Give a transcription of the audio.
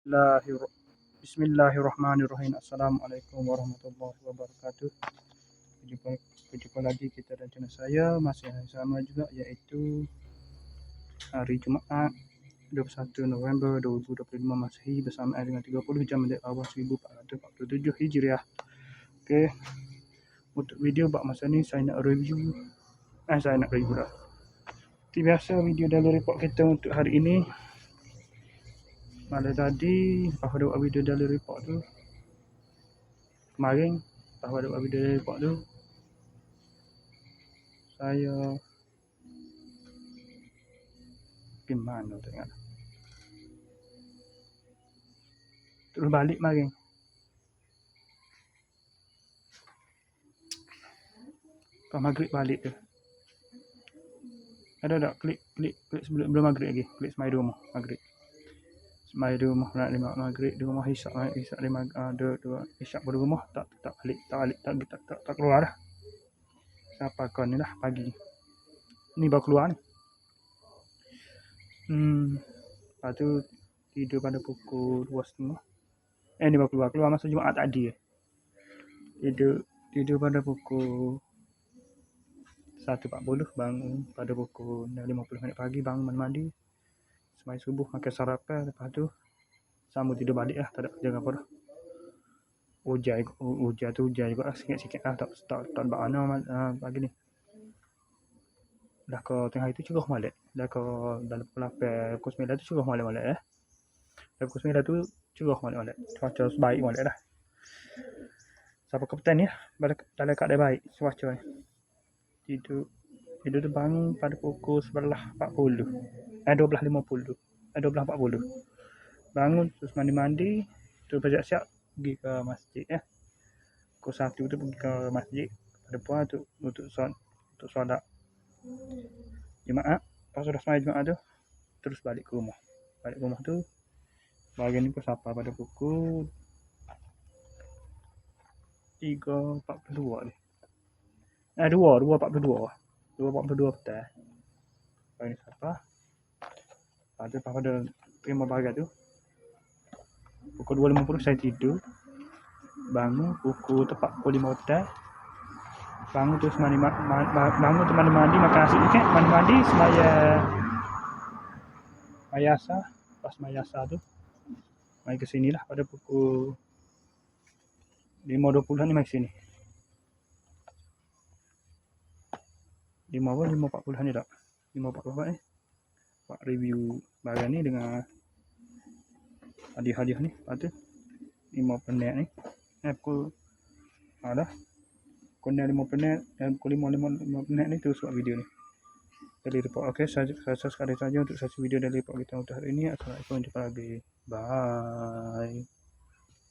Bismillahir- Bismillahirrahmanirrahim. Assalamualaikum warahmatullahi wabarakatuh. Berjumpa lagi kita dan channel saya, masih yang sama juga, iaitu hari Jumaat 21 November 2025 Masehi bersamaan dengan 30 jam menit awal 1447 Hijriah. Okey, untuk video bab masa ni saya nak review dah. Seperti biasa, video daily report kita untuk hari ini. Malam tadi, lepas ada buat video daily report tu, kemarin, lepas ada buat video daily report tu, saya pergi mana tak ingat. Terus balik maring. Lepas maghrib balik tu. Ada tak klik sebelum maghrib lagi, klik semai rumah maghrib. Semai rumah nak lima maghrib di rumah, isyak lima isyak pada rumah, tak balik, tak keluar dah. Sampai kon ni lah pagi. Ni baru keluar ni. Lepas tu tidur pada pukul 2.30. Ni baru keluar masa Jumaat tadi. Tidur pada pukul 1.40, bangun pada pukul 6.50 pagi, bangun mandi, semai subuh, makan sarapan, lepas tu sambung tidur balik lah, tak ada kerja apa dah. Hujan juga lah, sikit-sikit lah, tak bakana pagi ni. Dah ke tengah itu curah molek, dah ke dalam pukul 9 tu curah molek dah pukul 9 tu curah molek, cuaca baik molek dah. Sampai ke petang ni lah, dalam keadaan baik cuaca ni. Tidur tu bangun pada pukul 11.40, 12.50, 12.40. Bangun terus mandi, terus bersiap-siap pergi ke masjid ya. Pukul 1 tu pergi ke masjid pada puan untuk solat Jumaat. Lepas sudah sembahyang Jumaat tu, terus balik ke rumah. Balik ke rumah tu, bahagian ni pun sampai pada pukul 3.42 ni. 2.42 petang. Ini siapa? Pada terima bahagian tu, pukul 2.50 saya tidur. Bangun pukul tepat pukul 5 petang. Bangun terus mandi, makan nasi sikit, mandi sembahyang mayasa. Pas mayasa tu mai ke sini lah pada pukul 5.20 ni mai sini. 5.40 ni tak? 5.44 ni. Buat review barang ni dengan hadiah ni. Lepas tu 5 penat ni. Pukul dah. Pukul 5 penat dan pukul 5 penat ni terus buat video ni. Daily report. Okey, saya sekali saja untuk sesi video daily report kita untuk hari ini. Assalamualaikum, jumpa lagi. Bye.